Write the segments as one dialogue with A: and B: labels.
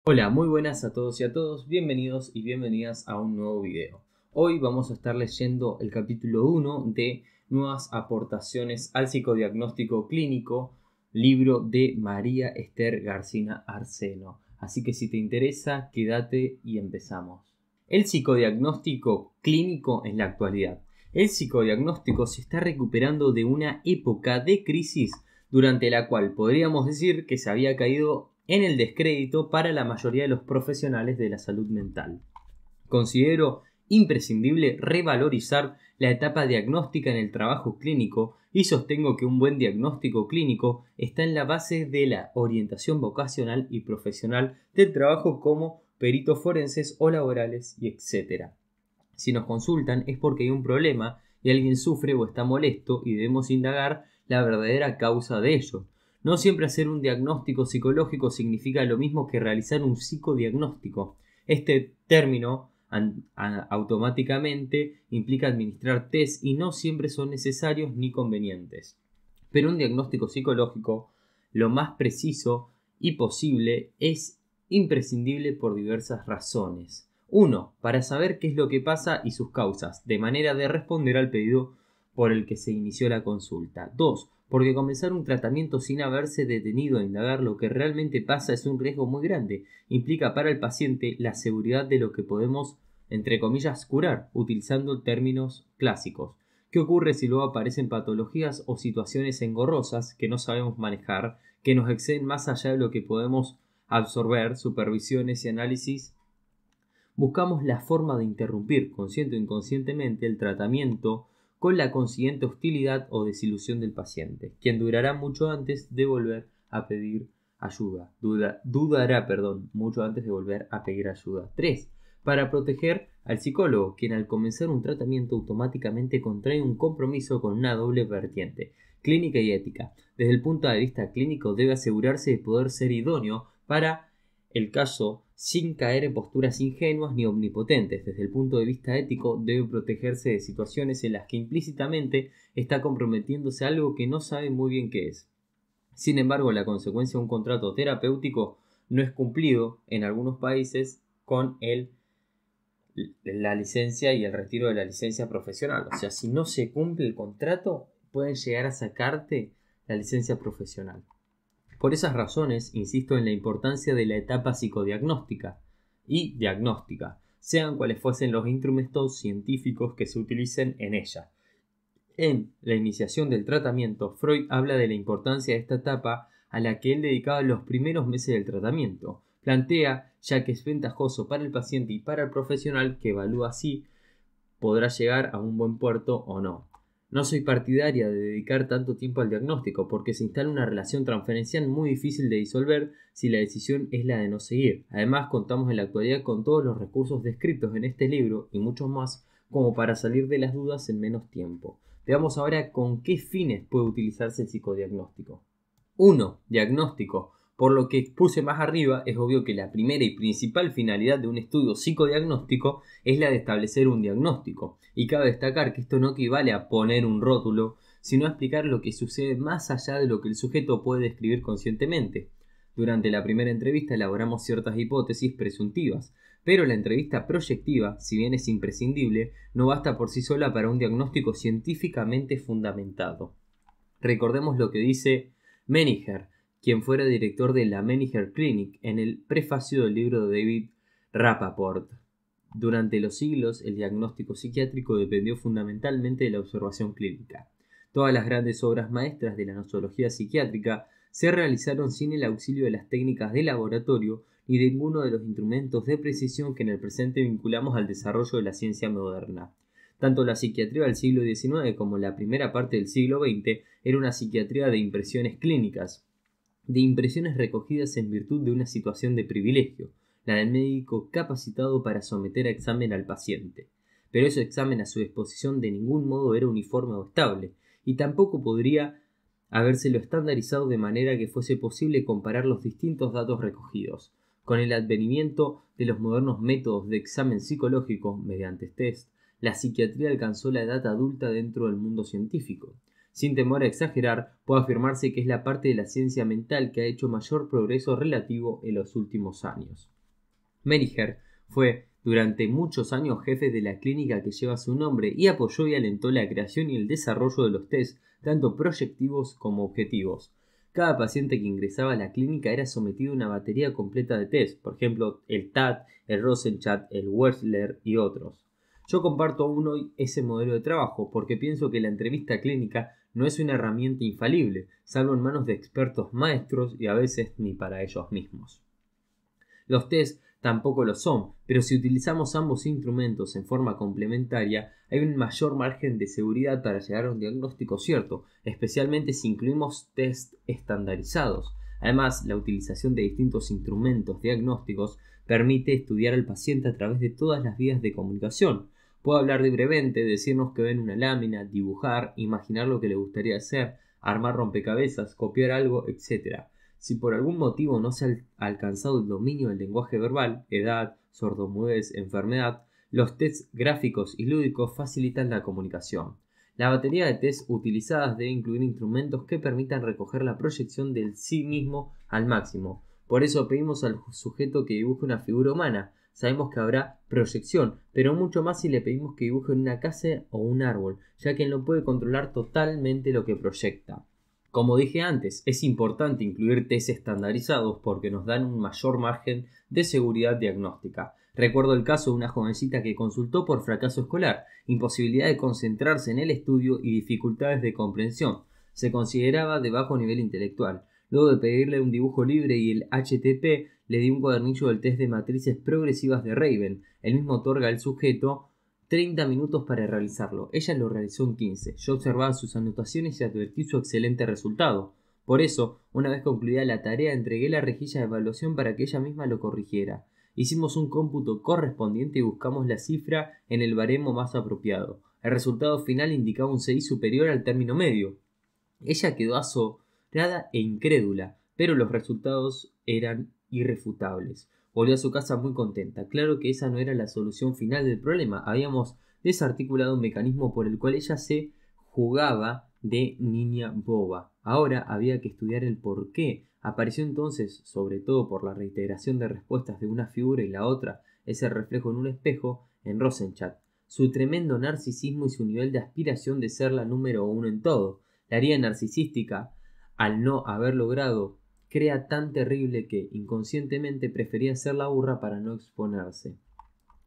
A: Hola, muy buenas a todos y a todos, bienvenidos y bienvenidas a un nuevo video. Hoy vamos a estar leyendo el capítulo 1 de Nuevas aportaciones al psicodiagnóstico clínico, libro de María Esther García Arseno. Así que si te interesa, quédate y empezamos. El psicodiagnóstico clínico en la actualidad. El psicodiagnóstico se está recuperando de una época de crisis durante la cual podríamos decir que se había caído en el descrédito para la mayoría de los profesionales de la salud mental. Considero imprescindible revalorizar la etapa diagnóstica en el trabajo clínico y sostengo que un buen diagnóstico clínico está en la base de la orientación vocacional y profesional del trabajo como peritos forenses o laborales y etc. Si nos consultan es porque hay un problema y alguien sufre o está molesto y debemos indagar la verdadera causa de ello. No siempre hacer un diagnóstico psicológico significa lo mismo que realizar un psicodiagnóstico. Este término automáticamente implica administrar test y no siempre son necesarios ni convenientes. Pero un diagnóstico psicológico, lo más preciso y posible, es imprescindible por diversas razones. 1. Para saber qué es lo que pasa y sus causas, de manera de responder al pedido por el que se inició la consulta. 2. Porque comenzar un tratamiento sin haberse detenido a indagar lo que realmente pasa es un riesgo muy grande. Implica para el paciente la seguridad de lo que podemos, entre comillas, curar, utilizando términos clásicos. ¿Qué ocurre si luego aparecen patologías o situaciones engorrosas que no sabemos manejar, que nos exceden más allá de lo que podemos absorber, supervisiones y análisis? Buscamos la forma de interrumpir, consciente o inconscientemente, el tratamiento con la consiguiente hostilidad o desilusión del paciente, quien durará mucho antes de volver a pedir ayuda. Dudará mucho antes de volver a pedir ayuda. 3. Para proteger al psicólogo, quien al comenzar un tratamiento automáticamente contrae un compromiso con una doble vertiente, clínica y ética. Desde el punto de vista clínico debe asegurarse de poder ser idóneo para el caso sin caer en posturas ingenuas ni omnipotentes. Desde el punto de vista ético, debe protegerse de situaciones en las que implícitamente está comprometiéndose a algo que no sabe muy bien qué es. Sin embargo, la consecuencia de un contrato terapéutico no es cumplido en algunos países con la licencia y el retiro de la licencia profesional. O sea, si no se cumple el contrato, pueden llegar a sacarte la licencia profesional. Por esas razones, insisto en la importancia de la etapa psicodiagnóstica y diagnóstica, sean cuales fuesen los instrumentos científicos que se utilicen en ella. En la iniciación del tratamiento, Freud habla de la importancia de esta etapa a la que él dedicaba los primeros meses del tratamiento. Plantea, ya que es ventajoso para el paciente y para el profesional que evalúa si podrá llegar a un buen puerto o no. No soy partidaria de dedicar tanto tiempo al diagnóstico porque se instala una relación transferencial muy difícil de disolver si la decisión es la de no seguir. Además, contamos en la actualidad con todos los recursos descritos en este libro y muchos más como para salir de las dudas en menos tiempo. Veamos ahora con qué fines puede utilizarse el psicodiagnóstico. 1. Diagnóstico. Por lo que expuse más arriba, es obvio que la primera y principal finalidad de un estudio psicodiagnóstico es la de establecer un diagnóstico, y cabe destacar que esto no equivale a poner un rótulo, sino a explicar lo que sucede más allá de lo que el sujeto puede describir conscientemente. Durante la primera entrevista elaboramos ciertas hipótesis presuntivas, pero la entrevista proyectiva, si bien es imprescindible, no basta por sí sola para un diagnóstico científicamente fundamentado. Recordemos lo que dice Meniger, quien fuera director de la Meniger Clinic, en el prefacio del libro de David Rappaport. Durante los siglos, el diagnóstico psiquiátrico dependió fundamentalmente de la observación clínica. Todas las grandes obras maestras de la nosología psiquiátrica se realizaron sin el auxilio de las técnicas de laboratorio ni de ninguno de los instrumentos de precisión que en el presente vinculamos al desarrollo de la ciencia moderna. Tanto la psiquiatría del siglo XIX como la primera parte del siglo XX era una psiquiatría de impresiones clínicas, de impresiones recogidas en virtud de una situación de privilegio, la del médico capacitado para someter a examen al paciente. Pero ese examen a su disposición de ningún modo era uniforme o estable, y tampoco podría habérselo estandarizado de manera que fuese posible comparar los distintos datos recogidos. Con el advenimiento de los modernos métodos de examen psicológico mediante test, la psiquiatría alcanzó la edad adulta dentro del mundo científico. Sin temor a exagerar, puede afirmarse que es la parte de la ciencia mental que ha hecho mayor progreso relativo en los últimos años. Meriger fue durante muchos años jefe de la clínica que lleva su nombre y apoyó y alentó la creación y el desarrollo de los test, tanto proyectivos como objetivos. Cada paciente que ingresaba a la clínica era sometido a una batería completa de test, por ejemplo, el TAT, el Rosenchat, el Wechsler y otros. Yo comparto aún hoy ese modelo de trabajo porque pienso que la entrevista clínica no es una herramienta infalible, salvo en manos de expertos maestros y a veces ni para ellos mismos. Los test tampoco lo son, pero si utilizamos ambos instrumentos en forma complementaria, hay un mayor margen de seguridad para llegar a un diagnóstico cierto, especialmente si incluimos test estandarizados. Además, la utilización de distintos instrumentos diagnósticos permite estudiar al paciente a través de todas las vías de comunicación. Puede hablar libremente, decirnos que ve en una lámina, dibujar, imaginar lo que le gustaría hacer, armar rompecabezas, copiar algo, etc. Si por algún motivo no se ha alcanzado el dominio del lenguaje verbal, edad, sordomudez, enfermedad, los tests gráficos y lúdicos facilitan la comunicación. La batería de tests utilizadas debe incluir instrumentos que permitan recoger la proyección del sí mismo al máximo. Por eso pedimos al sujeto que dibuje una figura humana. Sabemos que habrá proyección, pero mucho más si le pedimos que dibuje una casa o un árbol, ya que él no puede controlar totalmente lo que proyecta. Como dije antes, es importante incluir test estandarizados porque nos dan un mayor margen de seguridad diagnóstica. Recuerdo el caso de una jovencita que consultó por fracaso escolar, imposibilidad de concentrarse en el estudio y dificultades de comprensión. Se consideraba de bajo nivel intelectual. Luego de pedirle un dibujo libre y el HTP, le di un cuadernillo del test de matrices progresivas de Raven. El mismo otorga al sujeto 30 minutos para realizarlo. Ella lo realizó en 15. Yo observaba sus anotaciones y advertí su excelente resultado. Por eso, una vez concluida la tarea, entregué la rejilla de evaluación para que ella misma lo corrigiera. Hicimos un cómputo correspondiente y buscamos la cifra en el baremo más apropiado. El resultado final indicaba un 6 superior al término medio. Ella quedó asombrada e incrédula, pero los resultados eran irrefutables. Volvió a su casa muy contenta. Claro que esa no era la solución final del problema. Habíamos desarticulado un mecanismo por el cual ella se jugaba de niña boba. Ahora había que estudiar el por qué. Apareció entonces, sobre todo por la reiteración de respuestas de una figura y la otra, ese reflejo en un espejo, en Rosenchat. Su tremendo narcisismo y su nivel de aspiración de ser la número uno en todo. La herida narcisística, al no haber logrado, crea tan terrible que inconscientemente prefería ser la burra para no exponerse.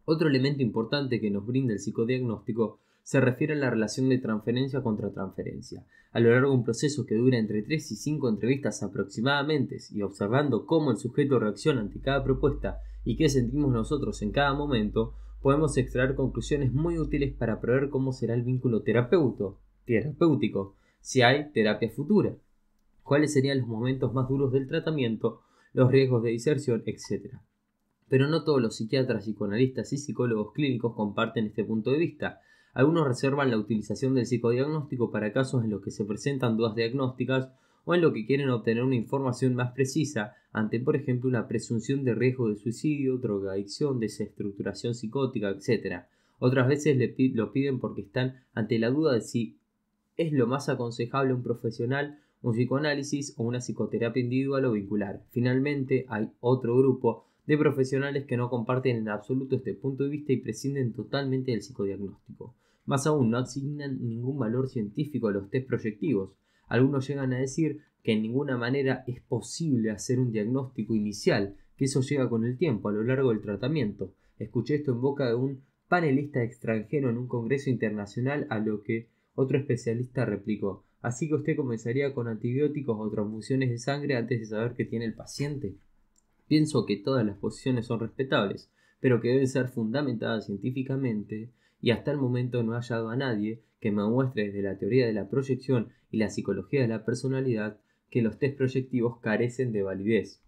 A: Otro elemento importante que nos brinda el psicodiagnóstico se refiere a la relación de transferencia contra transferencia. A lo largo de un proceso que dura entre 3 y 5 entrevistas aproximadamente y observando cómo el sujeto reacciona ante cada propuesta y qué sentimos nosotros en cada momento, podemos extraer conclusiones muy útiles para prever cómo será el vínculo terapéutico, si hay terapia futura, cuáles serían los momentos más duros del tratamiento, los riesgos de diserción, etc. Pero no todos los psiquiatras, psicoanalistas y psicólogos clínicos comparten este punto de vista. Algunos reservan la utilización del psicodiagnóstico para casos en los que se presentan dudas diagnósticas o en los que quieren obtener una información más precisa ante, por ejemplo, una presunción de riesgo de suicidio, drogadicción, desestructuración psicótica, etc. Otras veces lo piden porque están ante la duda de si es lo más aconsejable un profesional, un psicoanálisis o una psicoterapia individual o vincular. Finalmente, hay otro grupo de profesionales que no comparten en absoluto este punto de vista y prescinden totalmente del psicodiagnóstico. Más aún, no asignan ningún valor científico a los test proyectivos. Algunos llegan a decir que en ninguna manera es posible hacer un diagnóstico inicial, que eso llega con el tiempo, a lo largo del tratamiento. Escuché esto en boca de un panelista extranjero en un congreso internacional, a lo que otro especialista replicó: ¿así que usted comenzaría con antibióticos o transfusiones de sangre antes de saber qué tiene el paciente? Pienso que todas las posiciones son respetables, pero que deben ser fundamentadas científicamente, y hasta el momento no he hallado a nadie que me muestre desde la teoría de la proyección y la psicología de la personalidad que los test proyectivos carecen de validez.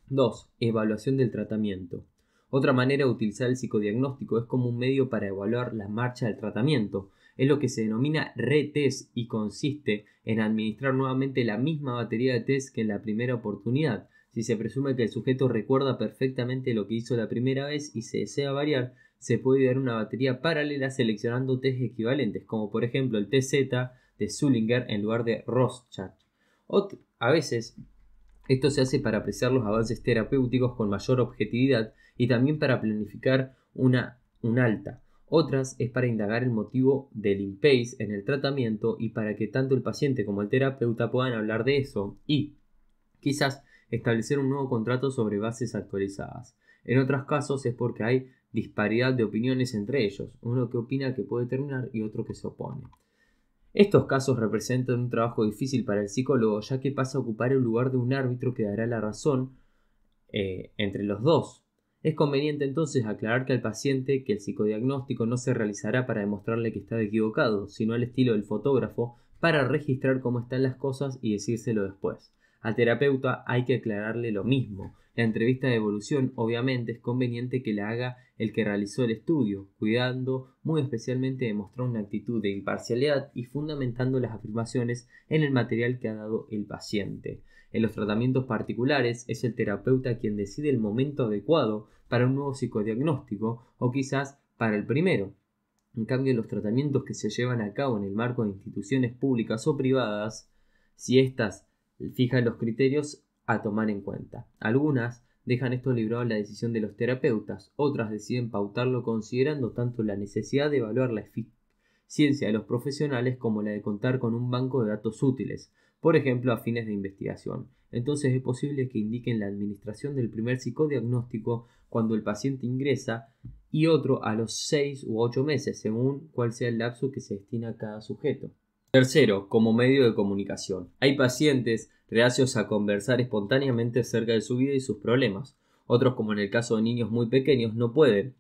A: 2. Evaluación del tratamiento. Otra manera de utilizar el psicodiagnóstico es como un medio para evaluar la marcha del tratamiento. Es lo que se denomina retest y consiste en administrar nuevamente la misma batería de test que en la primera oportunidad. Si se presume que el sujeto recuerda perfectamente lo que hizo la primera vez y se desea variar, se puede dar una batería paralela seleccionando test equivalentes, como por ejemplo el TZ de Zullinger en lugar de Rorschach. A veces esto se hace para apreciar los avances terapéuticos con mayor objetividad y también para planificar un alta. Otras es para indagar el motivo del impasse en el tratamiento y para que tanto el paciente como el terapeuta puedan hablar de eso y, quizás, establecer un nuevo contrato sobre bases actualizadas. En otros casos es porque hay disparidad de opiniones entre ellos, uno que opina que puede terminar y otro que se opone. Estos casos representan un trabajo difícil para el psicólogo, ya que pasa a ocupar el lugar de un árbitro que dará la razón entre los dos. Es conveniente entonces aclarar que al paciente que el psicodiagnóstico no se realizará para demostrarle que está equivocado, sino al estilo del fotógrafo, para registrar cómo están las cosas y decírselo después. Al terapeuta hay que aclararle lo mismo. La entrevista de evolución obviamente es conveniente que la haga el que realizó el estudio, cuidando muy especialmente de mostrar una actitud de imparcialidad y fundamentando las afirmaciones en el material que ha dado el paciente. En los tratamientos particulares es el terapeuta quien decide el momento adecuado para un nuevo psicodiagnóstico o quizás para el primero. En cambio, los tratamientos que se llevan a cabo en el marco de instituciones públicas o privadas, si éstas fijan los criterios a tomar en cuenta. Algunas dejan esto librado a la decisión de los terapeutas, otras deciden pautarlo considerando tanto la necesidad de evaluar la eficiencia de los profesionales como la de contar con un banco de datos útiles, por ejemplo a fines de investigación. Entonces es posible que indiquen la administración del primer psicodiagnóstico cuando el paciente ingresa y otro a los 6 u 8 meses, según cuál sea el lapso que se destina a cada sujeto. Tercero, como medio de comunicación. Hay pacientes reacios a conversar espontáneamente acerca de su vida y sus problemas. Otros, como en el caso de niños muy pequeños, no pueden.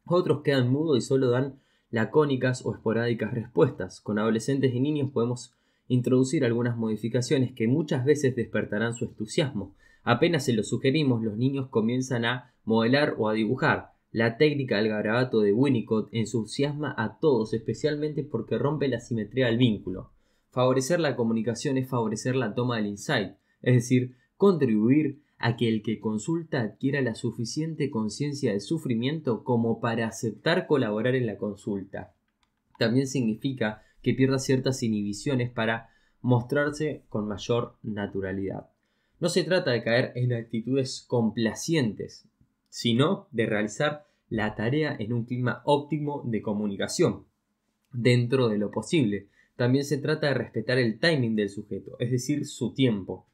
A: Otros quedan mudos y solo dan lacónicas o esporádicas respuestas. Con adolescentes y niños podemos introducir algunas modificaciones que muchas veces despertarán su entusiasmo. Apenas se lo sugerimos, los niños comienzan a modelar o a dibujar. La técnica del garabato de Winnicott entusiasma a todos, especialmente porque rompe la simetría del vínculo. Favorecer la comunicación es favorecer la toma del insight, es decir, contribuir a que el que consulta adquiera la suficiente conciencia del sufrimiento como para aceptar colaborar en la consulta. También significa que pierda ciertas inhibiciones para mostrarse con mayor naturalidad. No se trata de caer en actitudes complacientes, sino de realizar la tarea en un clima óptimo de comunicación, dentro de lo posible. También se trata de respetar el timing del sujeto, es decir, su tiempo.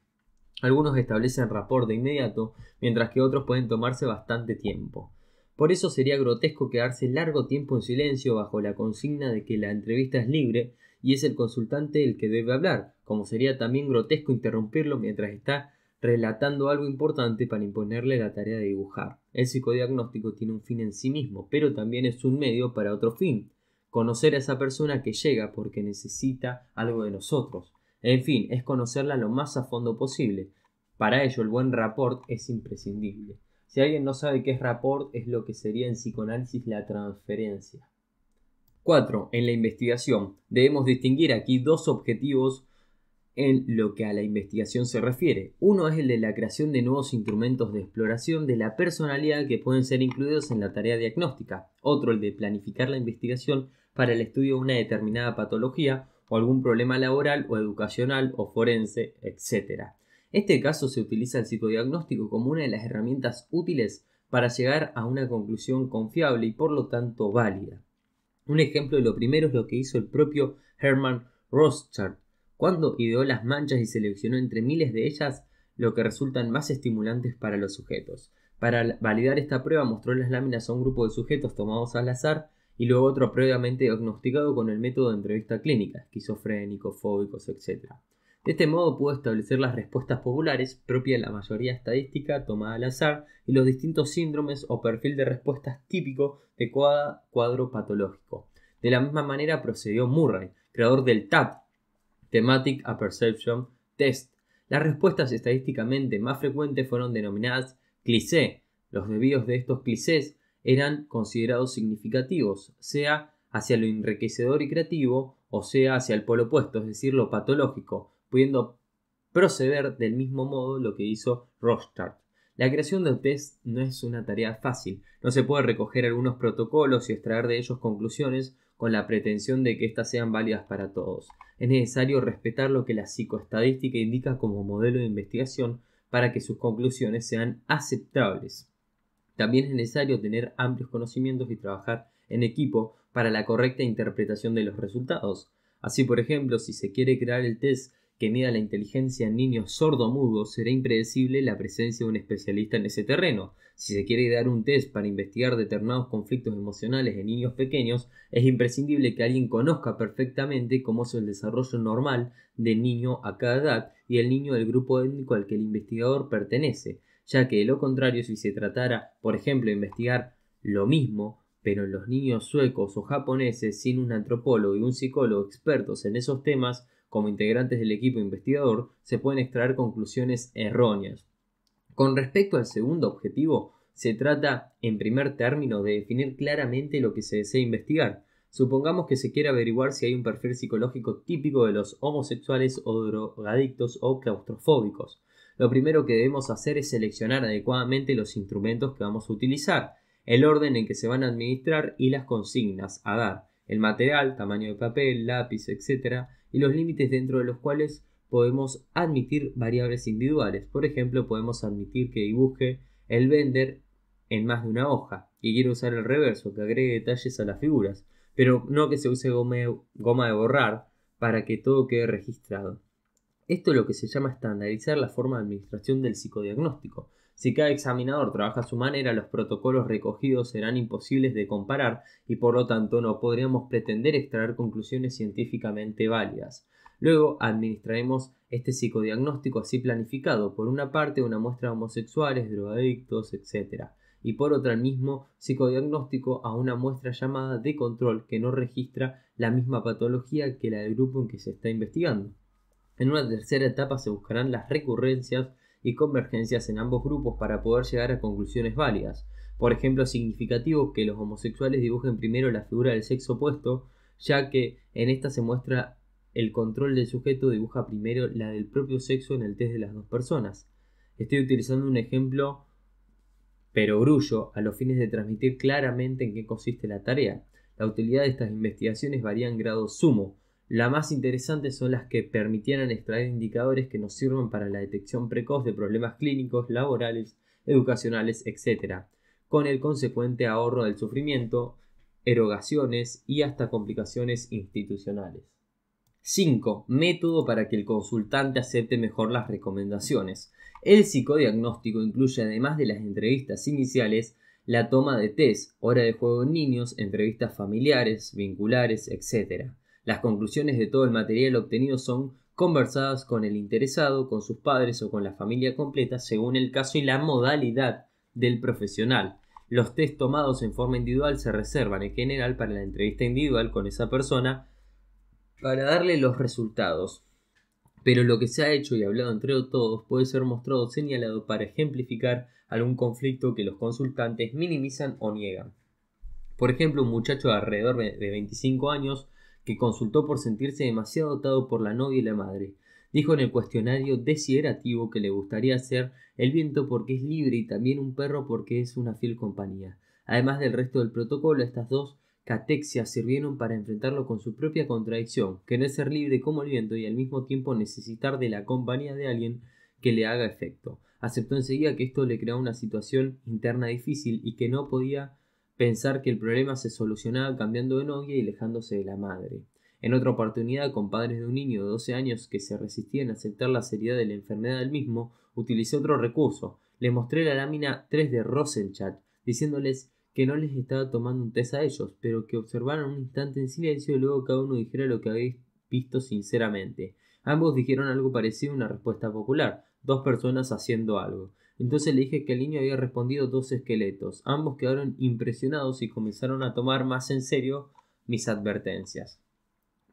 A: Algunos establecen rapport de inmediato, mientras que otros pueden tomarse bastante tiempo. Por eso sería grotesco quedarse largo tiempo en silencio bajo la consigna de que la entrevista es libre y es el consultante el que debe hablar, como sería también grotesco interrumpirlo mientras está relatando algo importante para imponerle la tarea de dibujar. El psicodiagnóstico tiene un fin en sí mismo, pero también es un medio para otro fin: conocer a esa persona que llega porque necesita algo de nosotros. En fin, es conocerla lo más a fondo posible. Para ello, el buen rapport es imprescindible. Si alguien no sabe qué es rapport, es lo que sería en psicoanálisis la transferencia. 4. En la investigación, debemos distinguir aquí dos objetivos en lo que a la investigación se refiere. Uno es el de la creación de nuevos instrumentos de exploración de la personalidad que pueden ser incluidos en la tarea diagnóstica. Otro, el de planificar la investigación para el estudio de una determinada patología o algún problema laboral o educacional o forense, etc. En este caso se utiliza el psicodiagnóstico como una de las herramientas útiles para llegar a una conclusión confiable y por lo tanto válida. Un ejemplo de lo primero es lo que hizo el propio Hermann Rorschach, cuando ideó las manchas y seleccionó entre miles de ellas lo que resultan más estimulantes para los sujetos. Para validar esta prueba mostró las láminas a un grupo de sujetos tomados al azar y luego otro previamente diagnosticado con el método de entrevista clínica, esquizofrénicos, fóbicos, etc. De este modo pudo establecer las respuestas populares, propia de la mayoría estadística tomada al azar, y los distintos síndromes o perfil de respuestas típico de cada cuadro patológico. De la misma manera procedió Murray, creador del TAP, Thematic Apperception Test. Las respuestas estadísticamente más frecuentes fueron denominadas cliché. Los desvíos de estos clichés eran considerados significativos, sea hacia lo enriquecedor y creativo, o sea hacia el polo opuesto, es decir, lo patológico, pudiendo proceder del mismo modo lo que hizo Rorschach. La creación de test no es una tarea fácil. No se puede recoger algunos protocolos y extraer de ellos conclusiones con la pretensión de que éstas sean válidas para todos. Es necesario respetar lo que la psicoestadística indica como modelo de investigación para que sus conclusiones sean aceptables. También es necesario tener amplios conocimientos y trabajar en equipo para la correcta interpretación de los resultados. Así, por ejemplo, si se quiere crear el test que mida la inteligencia en niños sordomudos, será impredecible la presencia de un especialista en ese terreno. Si se quiere dar un test para investigar determinados conflictos emocionales en niños pequeños, es imprescindible que alguien conozca perfectamente cómo es el desarrollo normal del niño a cada edad y el niño del grupo étnico al que el investigador pertenece, ya que de lo contrario, si se tratara, por ejemplo, de investigar lo mismo, pero en los niños suecos o japoneses, sin un antropólogo y un psicólogo expertos en esos temas, como integrantes del equipo investigador, se pueden extraer conclusiones erróneas. Con respecto al segundo objetivo, se trata, en primer término, de definir claramente lo que se desea investigar. Supongamos que se quiere averiguar si hay un perfil psicológico típico de los homosexuales o drogadictos o claustrofóbicos. Lo primero que debemos hacer es seleccionar adecuadamente los instrumentos que vamos a utilizar, el orden en que se van a administrar y las consignas a dar, el material, tamaño de papel, lápiz, etc., y los límites dentro de los cuales podemos admitir variables individuales. Por ejemplo, podemos admitir que dibuje el Bender en más de una hoja y quiero usar el reverso, que agregue detalles a las figuras, pero no que se use goma de borrar para que todo quede registrado. Esto es lo que se llama estandarizar la forma de administración del psicodiagnóstico. Si cada examinador trabaja a su manera, los protocolos recogidos serán imposibles de comparar y por lo tanto no podríamos pretender extraer conclusiones científicamente válidas. Luego administraremos este psicodiagnóstico así planificado, por una parte una muestra de homosexuales, drogadictos, etc., y por otra el mismo psicodiagnóstico a una muestra llamada de control que no registra la misma patología que la del grupo en que se está investigando. En una tercera etapa se buscarán las recurrencias y convergencias en ambos grupos para poder llegar a conclusiones válidas. Por ejemplo, es significativo que los homosexuales dibujen primero la figura del sexo opuesto, ya que en esta se muestra el control del sujeto dibuja primero la del propio sexo en el test de las dos personas. Estoy utilizando un ejemplo perogrullo a los fines de transmitir claramente en qué consiste la tarea. La utilidad de estas investigaciones varía en grado sumo. Las más interesantes son las que permitieran extraer indicadores que nos sirvan para la detección precoz de problemas clínicos, laborales, educacionales, etc., con el consecuente ahorro del sufrimiento, erogaciones y hasta complicaciones institucionales. 5. Método para que el consultante acepte mejor las recomendaciones. El psicodiagnóstico incluye, además de las entrevistas iniciales, la toma de test, hora de juego en niños, entrevistas familiares, vinculares, etc. Las conclusiones de todo el material obtenido son conversadas con el interesado, con sus padres o con la familia completa según el caso y la modalidad del profesional. Los test tomados en forma individual se reservan en general para la entrevista individual con esa persona para darle los resultados. Pero lo que se ha hecho y hablado entre todos puede ser mostrado o señalado para ejemplificar algún conflicto que los consultantes minimizan o niegan. Por ejemplo, un muchacho de alrededor de 25 años que consultó por sentirse demasiado dotado por la novia y la madre. Dijo en el cuestionario desiderativo que le gustaría ser el viento porque es libre y también un perro porque es una fiel compañía. Además del resto del protocolo, estas dos catexias sirvieron para enfrentarlo con su propia contradicción, querer ser libre como el viento y al mismo tiempo necesitar de la compañía de alguien que le haga efecto. Aceptó enseguida que esto le creaba una situación interna difícil y que no podía pensar que el problema se solucionaba cambiando de novia y alejándose de la madre. En otra oportunidad, con padres de un niño de 12 años que se resistían a aceptar la seriedad de la enfermedad del mismo, utilicé otro recurso. Les mostré la lámina 3 de Rorschach, diciéndoles que no les estaba tomando un test a ellos, pero que observaran un instante en silencio y luego cada uno dijera lo que habéis visto sinceramente. Ambos dijeron algo parecido a una respuesta popular, dos personas haciendo algo. Entonces le dije que el niño había respondido 2 esqueletos. Ambos quedaron impresionados y comenzaron a tomar más en serio mis advertencias.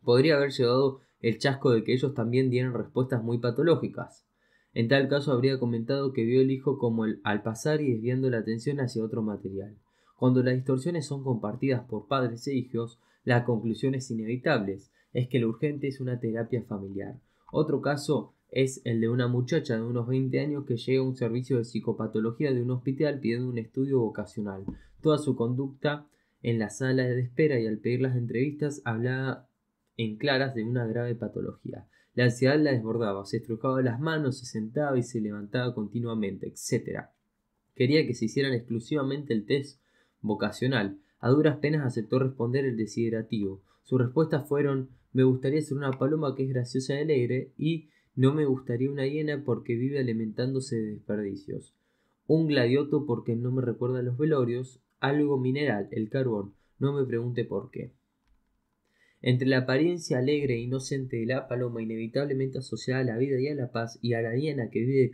A: Podría haber llevado el chasco de que ellos también dieran respuestas muy patológicas. En tal caso habría comentado que vio el hijo como al pasar y desviando la atención hacia otro material. Cuando las distorsiones son compartidas por padres e hijos, la conclusión es inevitable, es que lo urgente es una terapia familiar. Otro caso es el de una muchacha de unos 20 años que llega a un servicio de psicopatología de un hospital pidiendo un estudio vocacional. Toda su conducta en la sala de espera y al pedir las entrevistas hablaba en claras de una grave patología. La ansiedad la desbordaba, se estrujaba las manos, se sentaba y se levantaba continuamente, etc. Quería que se hicieran exclusivamente el test vocacional. A duras penas aceptó responder el desiderativo. Sus respuestas fueron: me gustaría ser una paloma que es graciosa y alegre, y no me gustaría una hiena porque vive alimentándose de desperdicios. Un gladioto porque no me recuerda a los velorios. Algo mineral, el carbón. No me pregunte por qué. Entre la apariencia alegre e inocente de la paloma, inevitablemente asociada a la vida y a la paz, y a la hiena que vive de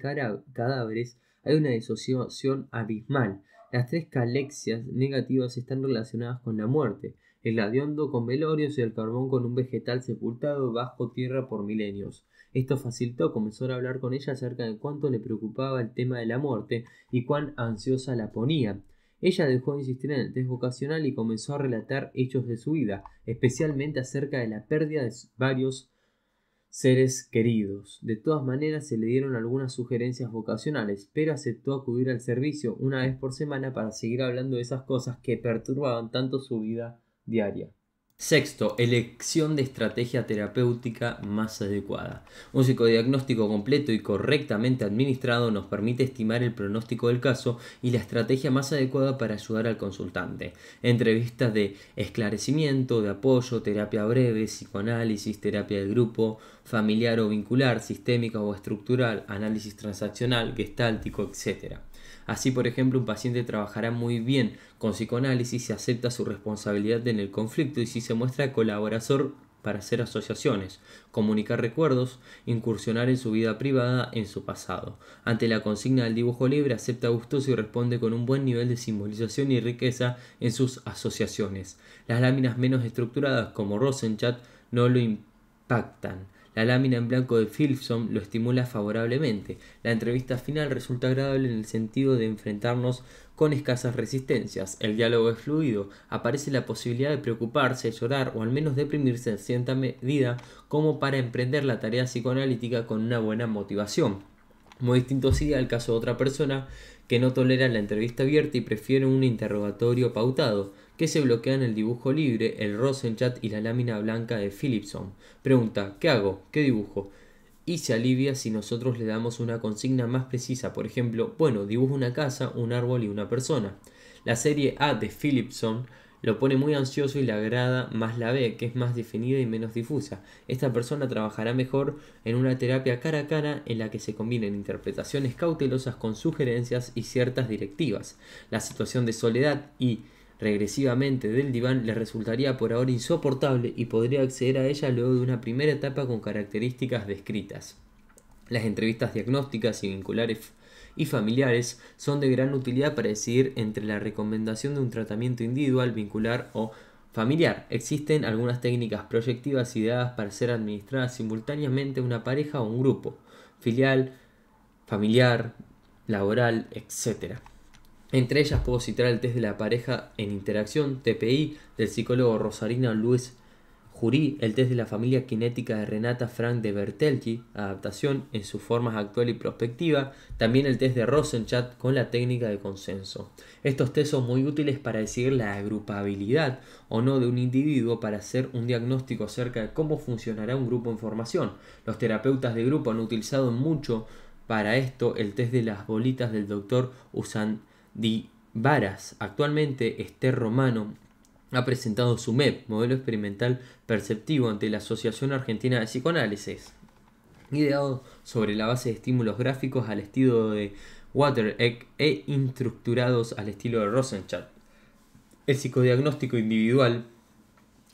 A: cadáveres, hay una disociación abismal. Las tres calexias negativas están relacionadas con la muerte: el gladioto con velorios y el carbón con un vegetal sepultado bajo tierra por milenios. Esto facilitó comenzar a hablar con ella acerca de cuánto le preocupaba el tema de la muerte y cuán ansiosa la ponía. Ella dejó de insistir en el test vocacional y comenzó a relatar hechos de su vida, especialmente acerca de la pérdida de varios seres queridos. De todas maneras, se le dieron algunas sugerencias vocacionales, pero aceptó acudir al servicio una vez por semana para seguir hablando de esas cosas que perturbaban tanto su vida diaria. Sexto, elección de estrategia terapéutica más adecuada. Un psicodiagnóstico completo y correctamente administrado nos permite estimar el pronóstico del caso y la estrategia más adecuada para ayudar al consultante. Entrevistas de esclarecimiento, de apoyo, terapia breve, psicoanálisis, terapia de grupo, familiar o vincular, sistémica o estructural, análisis transaccional, gestáltico, etc. Así, por ejemplo, un paciente trabajará muy bien con psicoanálisis si acepta su responsabilidad en el conflicto y si se muestra colaborador para hacer asociaciones, comunicar recuerdos, incursionar en su vida privada, en su pasado. Ante la consigna del dibujo libre, acepta gustoso y responde con un buen nivel de simbolización y riqueza en sus asociaciones. Las láminas menos estructuradas, como Rosenchat, no lo impactan. La lámina en blanco de Philipson lo estimula favorablemente. La entrevista final resulta agradable en el sentido de enfrentarnos con escasas resistencias. El diálogo es fluido. Aparece la posibilidad de preocuparse, llorar o al menos deprimirse en cierta medida como para emprender la tarea psicoanalítica con una buena motivación. Muy distinto sería el caso de otra persona que no tolera la entrevista abierta y prefiere un interrogatorio pautado, que se bloquea en el dibujo libre, el Rosenchat y la lámina blanca de Philipson. Pregunta: ¿qué hago? ¿Qué dibujo? Y se alivia si nosotros le damos una consigna más precisa. Por ejemplo, bueno, dibuja una casa, un árbol y una persona. La serie A de Philipson lo pone muy ansioso y le agrada más la B, que es más definida y menos difusa. Esta persona trabajará mejor en una terapia cara a cara en la que se combinen interpretaciones cautelosas con sugerencias y ciertas directivas. La situación de soledad y regresivamente del diván le resultaría por ahora insoportable y podría acceder a ella luego de una primera etapa con características descritas. Las entrevistas diagnósticas y vinculares y familiares son de gran utilidad para decidir entre la recomendación de un tratamiento individual, vincular o familiar. Existen algunas técnicas proyectivas ideadas para ser administradas simultáneamente a una pareja o un grupo, filial, familiar, laboral, etc. Entre ellas puedo citar el test de la pareja en interacción, TPI, del psicólogo Rosarina Luis Jurí, el test de la familia cinética de Renata Frank de Bertelki, adaptación en sus formas actual y prospectiva, también el test de Rosenchat con la técnica de consenso. Estos test son muy útiles para decidir la agrupabilidad o no de un individuo, para hacer un diagnóstico acerca de cómo funcionará un grupo en formación. Los terapeutas de grupo han utilizado mucho para esto el test de las bolitas del Dr. Usandivaras. Actualmente, Esther Romano ha presentado su MEP, modelo experimental perceptivo, ante la Asociación Argentina de Psicoanálisis, ideado sobre la base de estímulos gráficos al estilo de Wateregg e estructurados al estilo de Rosenchat. El psicodiagnóstico individual,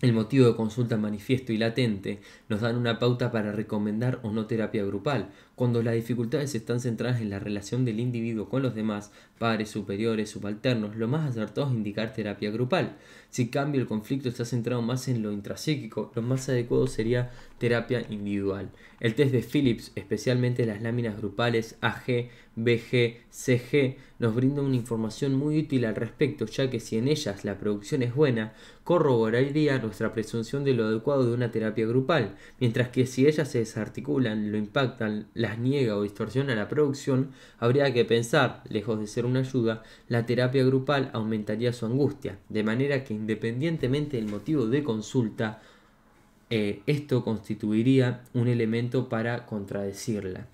A: el motivo de consulta manifiesto y latente, nos dan una pauta para recomendar o no terapia grupal. Cuando las dificultades están centradas en la relación del individuo con los demás, padres, superiores, subalternos, lo más acertado es indicar terapia grupal. Si en cambio el conflicto está centrado más en lo intrapsíquico, lo más adecuado sería terapia individual. El test de Phillips, especialmente las láminas grupales AG, BG, CG, nos brinda una información muy útil al respecto, ya que si en ellas la producción es buena, corroboraría nuestra presunción de lo adecuado de una terapia grupal, mientras que si ellas se desarticulan, lo impactan, las niega o distorsiona la producción, habría que pensar, lejos de ser una ayuda, la terapia grupal aumentaría su angustia, de manera que independientemente del motivo de consulta, esto constituiría un elemento para contradecirla.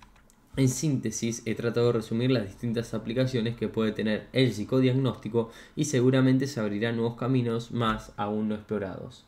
A: En síntesis, he tratado de resumir las distintas aplicaciones que puede tener el psicodiagnóstico y seguramente se abrirán nuevos caminos más aún no explorados.